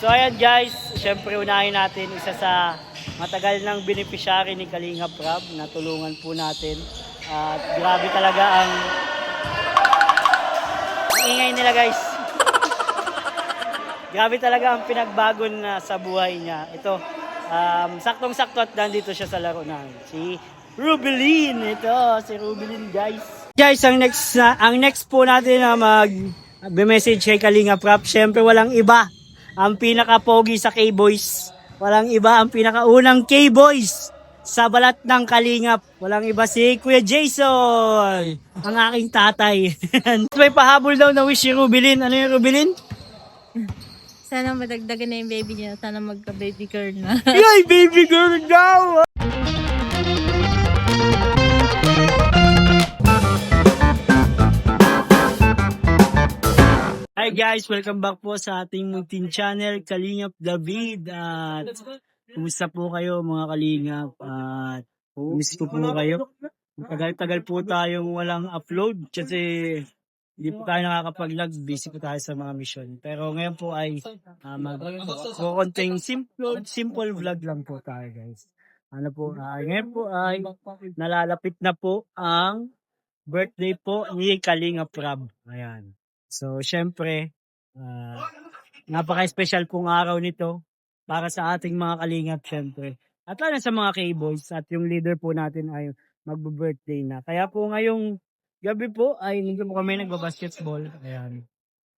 So ayan guys, syempre unahin natin isa sa matagal ng beneficiary ni Kalinga Prab na tulungan po natin. At grabe talaga ang ingay nila guys. Grabe talaga ang pinagbago na sa buhay niya. Ito, saktong-sakto at nandito siya sa laro namin. Si Rubilin, ito si Rubilin guys. Guys, ang next po natin na mag-message kay Kalinga Prab, syempre walang iba. Ang pinaka-pogi sa K-Boys. Walang iba, ang pinakaunang K-Boys sa balat ng Kalingap. Walang iba si Kuya Jason, ang aking tatay. May pahabol daw na wish si Rubilin. Ano yung Rubilin? Sana madagdagan na yung baby niya. Sana magka-baby girl na. Yay, baby girl daw! Hi guys, welcome back po sa ating munting channel, Kalingap David. At kumusta po kayo mga Kalingap? At miss ko po kayo. Tagal-tagal po tayong walang upload kasi hindi po tayo nakakapag-log. Busy po tayo sa mga mission. Pero ngayon po ay mag-contain simple vlog lang po tayo guys. Ano po, ngayon po ay nalalapit na po ang birthday po ni Kalinga Prab. Ayan. So, syempre, napaka-special pong araw nito para sa ating mga Kalingap, syempre. At lalo sa mga K-Boys at yung leader po natin ay magbo-birthday na. Kaya po ngayong gabi po ay hindi po kami nagbabasketball. Ayan.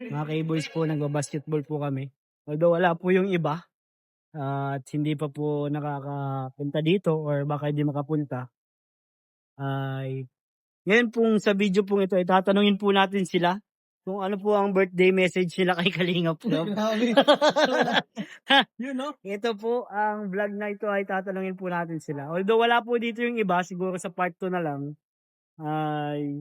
Mga K-Boys po, nagbabasketball po kami. Although wala po yung iba at hindi pa po nakakapunta dito or baka hindi makapunta. Ay, ngayon pong sa video pong ito ay tatanungin po natin sila kung ano po ang birthday message nila kay Kalinga po. Ito po, ang vlog na ito ay tatanungin po natin sila. Although wala po dito yung iba, siguro sa part 2 na lang, ay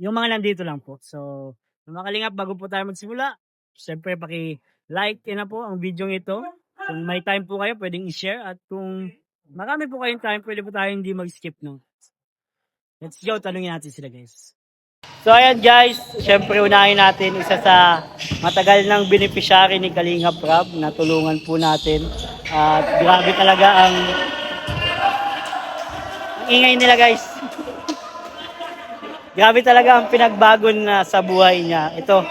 yung mga nandito lang po. So, mga Kalingap, bago po tayo magsimula, syempre paki-like na po ang video ito. Kung may time po kayo, pwedeng i-share. At kung marami po kayong time, pwede po tayo hindi mag-skip, no? Let's go, tanungin natin sila guys. So ayan guys, syempre unahin natin isa sa matagal ng beneficiary ni Kalinga Prab na tulungan po natin. At grabe talaga ang ingay nila guys. Grabe talaga ang pinagbago na sa buhay niya. Ito,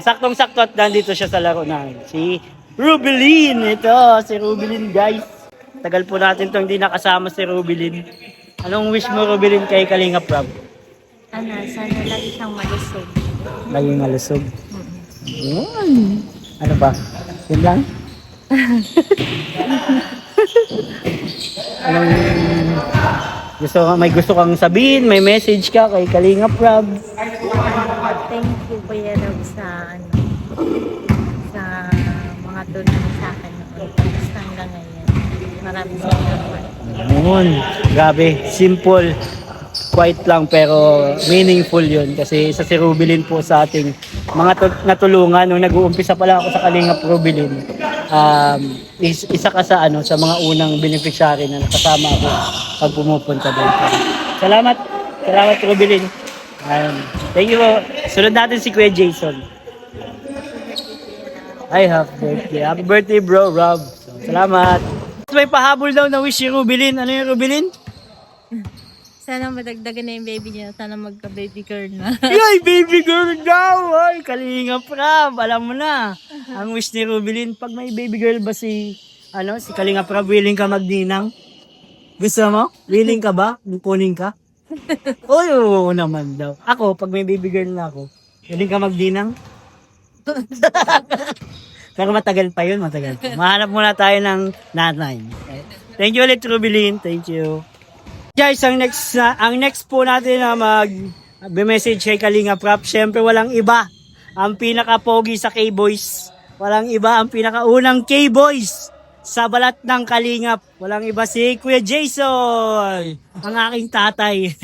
saktong-sakto at nandito siya sa laro namin. Si Rubilin, ito si Rubilin guys. Tagal po natin itong hindi nakasama si Rubilin. Anong wish mo Rubilin kay Kalinga Prab? Sana lagi siyang malusog. Laging malusog. Yun. Ano ba? Yun lang? Anong may gusto kang sabihin? May message ka kay Kalinga Prab? Thank you Kuya Rob sa mga tulong sa akin noon. Basta hanggang ngayon. Maraming salamat. Yun. Grabe. Simple. Quite lang pero meaningful yun kasi isa si Rubilin po sa ating mga natulungan nung nag-uumpisa pa lang ako sa Kalingap Rubilin. Isa ka sa sa mga unang beneficiary na nakasama ako pag pumupunta doon. Salamat Rubilin. Thank you po. Sunod natin si Kuya Jason. Ay, happy birthday bro Rob. So, salamat. May pahabol daw na wish si Rubilin. Ano yung Rubilin? Sana madagdagan na yung baby niya. Sana magka-baby girl na. Yay, baby girl daw! Ay, Kalinga Prab, alam mo na. Ang wish ni Rubilin, pag may baby girl ba si Kalinga Prab, willing ka magninang? Gusto mo? Willing ka ba? Kunin ka? Oo naman daw. Ako, pag may baby girl na ako, willing ka magninang? Pero matagal pa yun, matagal pa. Mahanap muna tayo ng nanay. Thank you ulit, Rubilin. Thank you. Guys, ang next po natin na mag-message kay Kalinga Prab, syempre walang iba. Ang pinaka-pogi sa K-Boys. Walang iba, ang pinakaunang K-Boys sa balat ng Kalingap. Walang iba si Kuya Jason, ang aking tatay.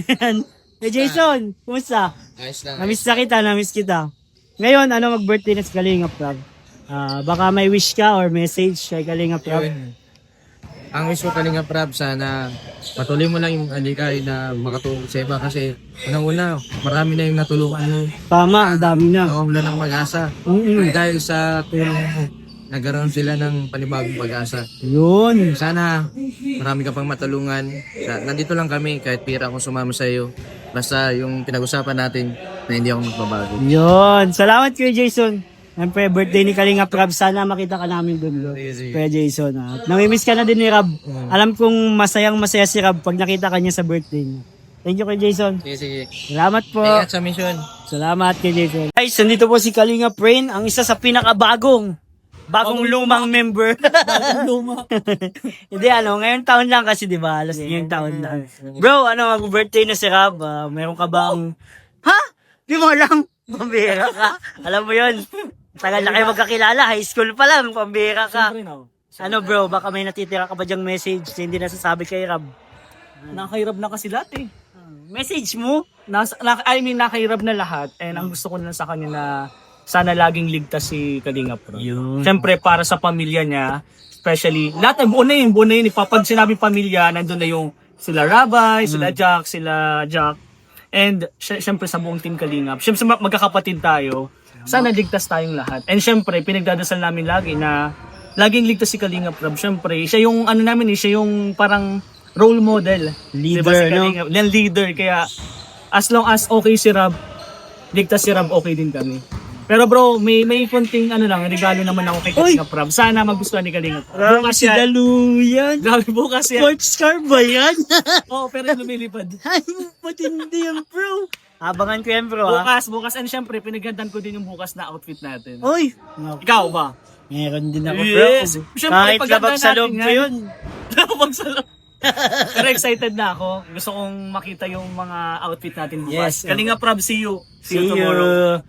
Kuya Jason, kumusta? Ayos lang. Namiss kita. Ngayon, mag-birthday na si Kalinga Prab? Baka may wish ka or message kay Kalinga Prab? Ang wish ko Kalinga Prab, sana patuloy mo lang yung alikay na makatulong sa iba kasi unang-una, marami na yung natulungan mo. Tama, ang dami na. Wala nang mag-asa. Dahil sa tulong mo, nagkaroon sila ng panibagong pag-asa. Yun. Sana marami ka pang matulungan. Nandito lang kami kahit pira akong sumama sa iyo. Basta yung pinag-usapan natin na hindi ako magbabago. Yun. Salamat Kuya Jason. Siyempre, birthday ni Kalinga Prab. Sana makita ka namin doon, bro. Kuya Jason. Namimiss ka na din ni Rab. Alam kong masayang-masaya si Rab pag nakita ka niya sa birthday niya. Thank you, Kuya Jason. Sige. Salamat po. Ingat sa mission. Salamat, Kuya Jason. Guys, nandito po si Kalinga Prain, ang isa sa pinakabagong lumang member. Bagong luma. Hindi, ngayong taon lang kasi, di ba? Alas ngayong taon lang. Bro, mag-birthday na si Rab. Meron ka bang... Ha? Di mo lang? Pambira ka. Alam mo yun. Tagal na kayo magkakilala. High school pa lang. Pambira ka. Bro, baka may natitira ka ba dyang message na hindi nasasabi kay Rab? Nakahirap na kasi lahat eh. Message mo? Nakahirap na lahat and ang gusto ko na sa kanya na sana laging ligtas si Kalinga Pro. Yun. Siyempre para sa pamilya niya, especially, lahat buo na yun. Pag sinabi pamilya, nandun na yung sila Rabay, sila Jack. And siyempre sa buong team Kalingap. Siyempre magkakapatid tayo. Sana ligtas tayong lahat. And siyempre, pinagdadasal namin lagi na laging ligtas si Kalingap Rob. Siyempre, siya yung siya yung parang role model. Leader, diba, si no? Kalingap? Leader. Kaya, as long as okay si Rob, ligtas si Rob, okay din kami. Pero bro, may konting regalo naman ako kay Kalingap Rob. Sana magustuhan ni Kalingap. Bukas si Daluyan. Grabe, bukas yan. Sports car ba yan? Oo, pero lumilipad. Ay, matindi yan, bro. Abangan ko yan, bro. Bukas. And syempre, pinaghandan ko din yung bukas na outfit natin. Oy! Ikaw ba? Meron din ako, bro. Yes. Siyempre, Kahit paghandan labag sa natin loob ko yan. yun. Labag sa loob. Pero excited na ako. Gusto kong makita yung mga outfit natin bukas. Yes. Kalinga Prab, see you. See tomorrow.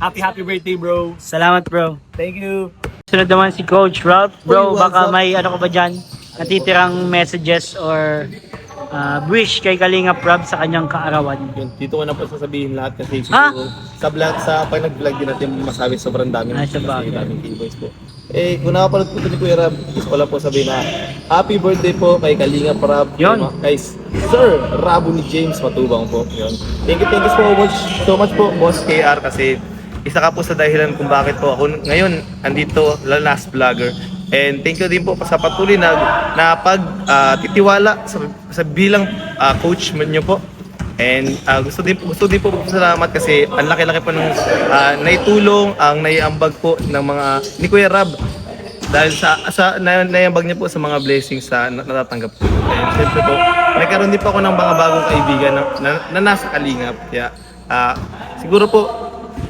Happy birthday, bro. Salamat, bro. Thank you. Sunod naman si Coach Rob. Bro, baka may ka ba dyan? Natitirang messages or wish kay Kalinga Prab sa kanyang kaarawan. Yun, dito ko na po sasabihin lahat kasi Ha? siguro sa pag nag-vlog din natin masabi sobrang dami Sa bagay. daming keyboys po. Kung nakapanood po ito ni Kuya Rab, gusto ko lang po sabihin na happy birthday po kay Kalinga Prab. Yun. Kay Sir Rabo ni James Matubang po. Yun. Thank you so much po Boss KR kasi isa ka po sa dahilan kung bakit po ako ngayon andito last vlogger. And thank you din po sa patuloy na pagtitiwala sa bilang coach niyo po. And gusto din po salamat kasi ang laki-laki po ng naitulong, ang naiambag po ng mga ni Kuya Rab dahil sa naiambag niya po sa mga blessings sa natatanggap po. And syempre po, nagkaroon din po ako ng mga bagong kaibigan na nasa Kalingap. Kaya siguro po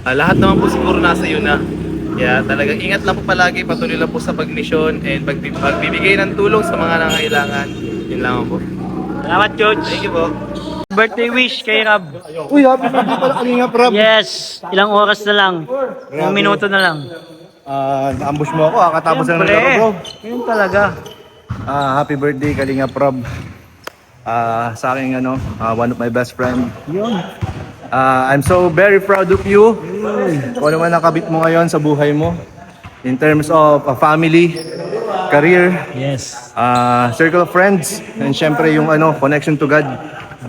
lahat naman po siguro nasa iyo na. Kaya talagang ingat lang po palagi, patuloy lang po sa pagmisyon and pagbibigay ng tulong sa mga nangangailangan. Yun lang po. Salamat, Coach. Thank you po. Birthday wish kay Rab. Uy, happy birthday pala Kalinga Prab. Yes. Ilang oras na lang. Ilang minuto na lang. Na-ambush mo ako, katapos lang ng Siyempre. laro, bro. Yun talaga. Happy birthday Kalinga Prab. Sa akin, one of my best friend. Yun. I'm so very proud of you. Kung ano man nakabit mo ngayon sa buhay mo. In terms of family, career, Yes. circle of friends, and syempre yung connection to God.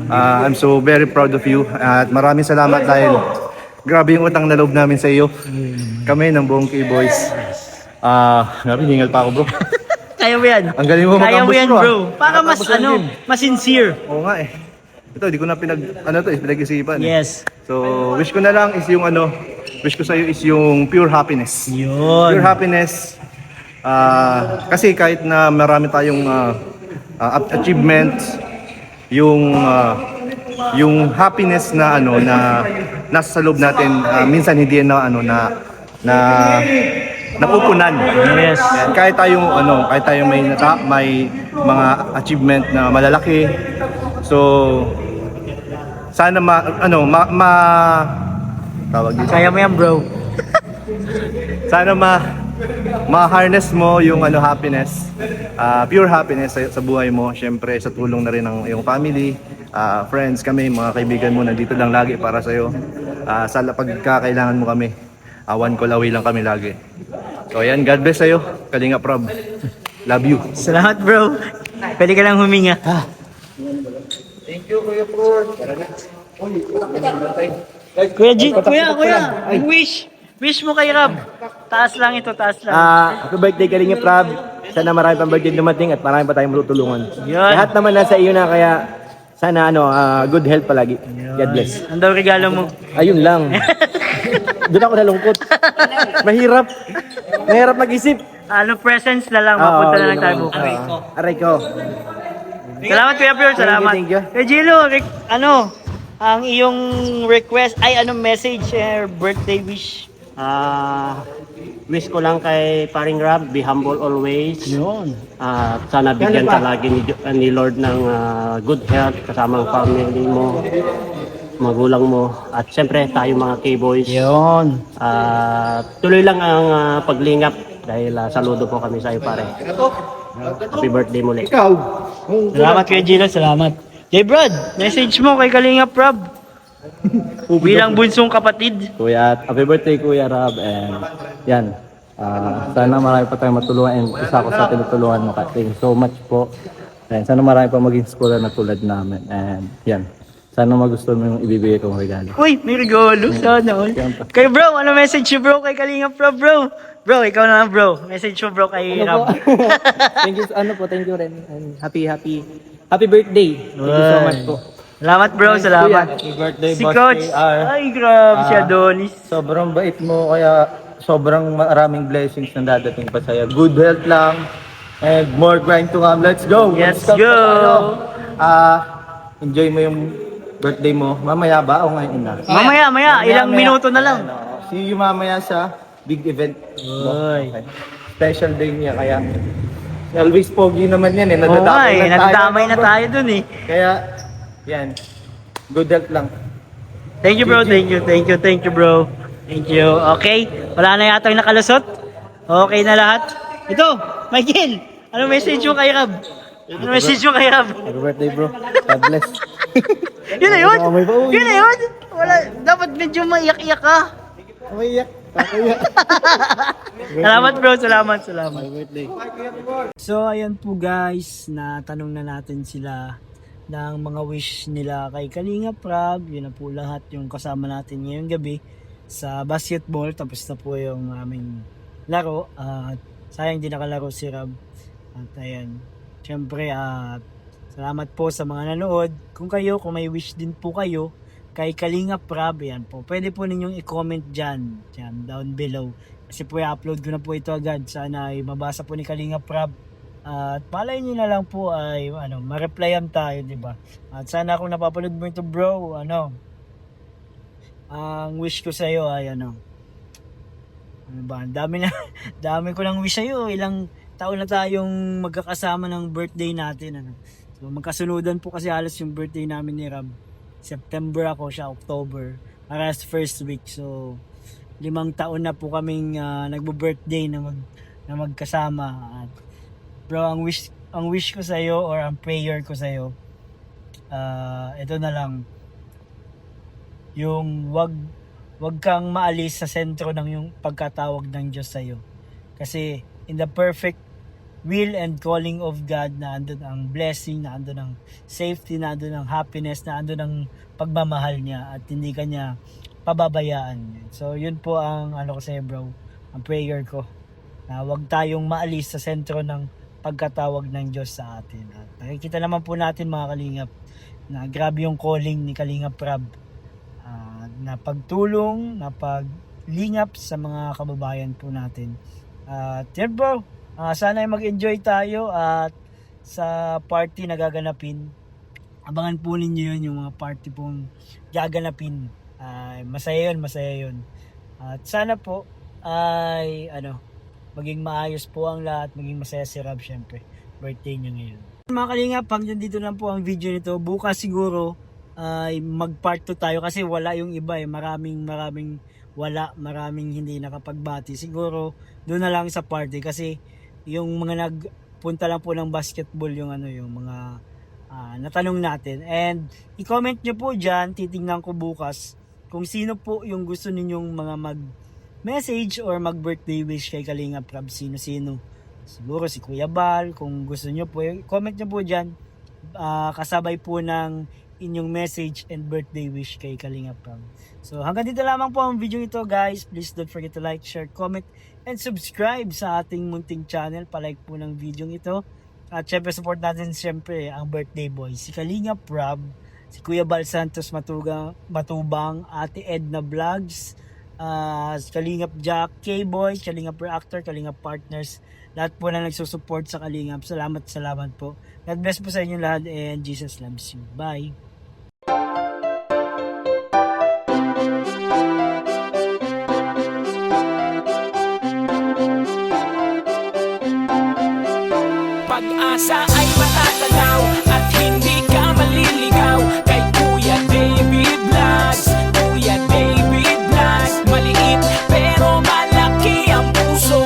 I'm so very proud of you. At maraming salamat dahil grabe yung utang na loob namin sa iyo. Kami ng buong K-Boys. Grabe, hingal pa ako, bro. Kaya mo yan. Ang galing mo Kaya mo mag-ambush, yan, bro, bro. Para mas, Matapos ng game. mas sincere. Oo nga eh. Ito, di ko na pinag-isipan. Yes. So, wish ko na lang is yung wish ko sa'yo is yung pure happiness. Yun. Pure happiness. Kasi kahit na marami tayong achievements, yung happiness na na nasa loob natin, minsan hindi yan na napupunan. Yes. Yan, kahit tayong may mga achievement na malalaki. So sana tawag dito. Kaya mo yan, bro. Sana ma-harness mo yung happiness, pure happiness sa buhay mo. Syempre sa tulong na rin ng iyong family, friends kami, mga kaibigan mo nandito lang lagi para sa iyo. Sa pagkakailangan mo kami, one call away lang kami lagi. So ayan, God bless sa iyo, Kalinga Prab. Love you. Salamat, bro. Pwede ka lang huminga. Kuya G, kuya, wish. Wish mo kay Rob. Taas lang ito, taas lang. Happy birthday Kalingap Rob. Sana marami pang birthday dumating at marami pa tayong matutulungan. Yun. Lahat naman nasa iyo na, kaya sana good health palagi. God bless. Ano daw regalo mo? Ayun lang. Doon ako nalungkot. Mahirap. Mahirap mag-isip. Ano, presents na lang. Mapunta na lang tayo bukas. Aray ko. Salamat, Kuya Pure. Salamat. Thank you. Kuya Gilo, ano, ang iyong request, ay anong message, birthday wish? Wish ko lang kay paring Rob, be humble always. Yun. Sana bigyan ka lagi ni Lord ng good health kasama ang family mo, magulang mo, at siyempre tayo mga K-boys. Yun. Tuloy lang ang paglingap dahil saludo po kami sa iyo pare. Happy birthday muli. Salamat, Kuya Gilo. Salamat. J. Brad, message mo kay Kalingap Rob. Bilang bunsong kapatid. Kuya, happy birthday Kuya Rob. And yan. Sana marami pa tayong matulungan and isa ko sa tinutulungan mo. Thank you so much po. And sana marami pa maging scholar na tulad namin. And yan. Sana magustuhan mo yung ibibigay kong regalo. Uy, may regalo. Sana all. Kay bro, ano message mo bro kay Kalingap Rob bro? Bro, ikaw na bro. Message mo bro kay Rob. Thank you rin. And happy birthday. Thank you so much po. Salamat bro, salamat. Happy birthday, Si Boss Coach. KR. Ay, grabe si Adonis. Sobrang bait mo, kaya sobrang maraming blessings na dadating pa sa'yo. Good health lang. And more grind to come. Let's go! Let's Stop go! pa tayo. Enjoy mo yung birthday mo. Mamaya ba o ngayon na? Mamaya, ilang minuto na lang. See you mamaya sa big event. Oy. Okay. Special day niya, kaya always pogi naman yan eh. Oo nga eh, na tayo. nadadamay na tayo dun eh. Kaya, yan. Good health lang. Thank you bro, thank you bro. Thank you. Okay, wala na yata yung nakalusot. Okay na lahat. Ito, Michael, anong message mo kay Rob? Anong message mo kay Rob? Happy birthday bro. God bless. Yun na yun? Yun na yun? Wala, dapat medyo maiyak-iyak ka. Umiyak. Kakuya. Salamat bro, salamat. Happy birthday. So ayan po guys, natanong na natin sila ng mga wish nila kay Kalingap Rob. Yun na po lahat yung kasama natin ngayong gabi sa basketball. Tapos na po yung aming laro. At sayang di nakalaro si Rob. At ayan, syempre salamat po sa mga nanood. Kung may wish din po kayo kay Kalingap Rob, yan po, pwede po ninyong i-comment dyan down below. Kasi po i-upload ko na po ito agad. Sana ay mabasa po ni Kalingap Rob. At palay nyo na lang po ay ma-replyan tayo, di ba? At sana kung napapanood mo ito bro, ang wish ko sa iyo ay ano ba? Dami ko lang wish sa iyo. Ilang taon na tayong magkakasama ng birthday natin, So magkasunudan po kasi halos yung birthday namin ni Rob. September ako, siya October. Parehas first week. So 5 taon na po kaming nagbo-birthday na magkasama. At bro, ang wish ko sa iyo or ang prayer ko sa iyo, ito na lang. Yung wag kang maalis sa sentro ng yung pagkatawag ng Diyos sa iyo. Kasi in the perfect will and calling of God, na andun ang blessing, na andun ang safety, na andun ang happiness, na andun ang pagmamahal niya at hindi ka niya pababayaan. So yun po ang ko sa iyo bro, ang prayer ko. Na wag tayong maalis sa sentro ng pagkatawag ng Diyos sa atin. At nakikita naman po natin mga kalingap na grabe yung calling ni Kalingap Rob, na pagtulong, na paglingap sa mga kababayan po natin. At yan bro, sana ay mag-enjoy tayo at sa party na gaganapin. Abangan po ninyo yun, yung mga party pong gaganapin. Masaya yun. At sana po ay maging maayos po ang lahat, maging masaya si Rob, syempre. Birthday niya ngayon. Mga kalingap, hanggang dito lang po ang video nito. Bukas siguro ay mag-part 2 tayo kasi wala yung iba Maraming maraming hindi nakapagbati. Siguro doon na lang sa party kasi yung mga nagpunta lang po ng basketball yung mga natanong natin. And i-comment nyo po dyan, titingnan ko bukas kung sino po yung gusto ninyong mga mag-message or mag-birthday wish kay Kalingap Rob. Sino-sino. Siguro si Kuya Bal, kung gusto nyo po, comment nyo po dyan. Kasabay po ng inyong message and birthday wish kay Kalingap Rob. So hanggang dito lamang po ang video ito guys. Please don't forget to like, share, comment, and subscribe sa ating munting channel. Palike po ng video ito. At syempre support natin syempre ang birthday boy, si Kalingap Rob, si Kuya Bal Santos Matubang, Ate Edna Vlogs, si Kalingap Jack, K-Boy, Kalingap Reactor, Kalingap Partners, lahat po na nagsusupport sa Kalingap. Salamat po. God bless po sa inyo lahat and Jesus loves you. Bye! Pag-asa ay matatanaw at hindi ka maliligaw kay Kuya David Vlogs. Kuya David Vlogs, maliit pero malaki ang puso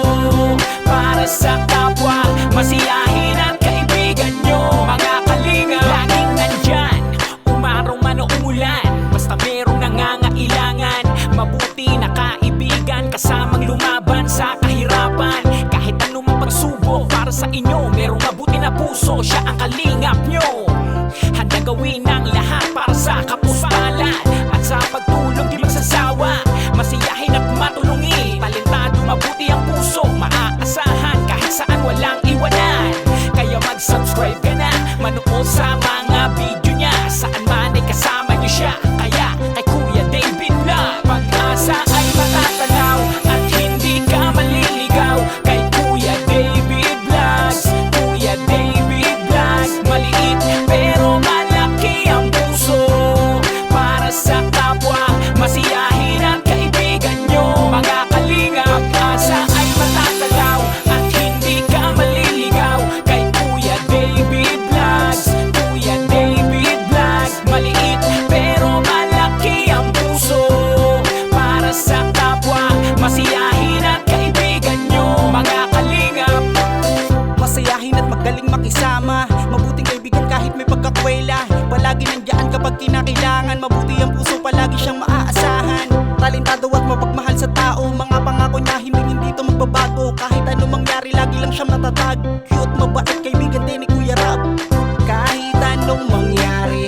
para sa kapwa, masiyahin at kaibigan nyo. Mga kalinga, laging nandyan, umaraw man o umulan, basta merong nangangailangan. Mabuti na kaibigan, kasamang lumaban sa kahirapan. Kahit anumang pagsubok para sa inyo, merong mabuti na puso, siya ang kalingap nyo. Handa gawin ang lahat para sa kapuspalad at sa pagtulong di magsasawa, masiyahin at matulungin. Talentado, mabuti ang puso, maaasahan kahit saan walang iwanan. Kaya mag-subscribe ka na, manood sa mga video niya, saan man ay kasama niyo siya. Kaya kay Kuya David Vlog, pag-asa ay matatanaw at hindi ka maliligaw kay Kuya David Vlogs. Kuya David Vlogs, maliit pero malaki ang puso para sa kapwa, masiyahin at kaibigan nyo. Mga kalinga, pag-asa ay matatanaw at hindi ka maliligaw kay Kuya David Vlogs. Kuya David Vlogs, maliit pero malaki ang puso para sa kapwa, masiyahin at kaibigan nyo. Mga kalingap, masayahin at magaling makisama, mabuting kaibigan kahit may pagkakwela. Palagi nandiyan kapag kinakailangan, mabuti ang puso, palagi siyang maaasahan. Talentado at mapagmahal sa tao, mga pangako niya hindi ito magbabago. Kahit anong mangyari, lagi lang siyang natatag. Cute, mabait, kaibigan din ni Kuya Rob. Kahit anong mangyari,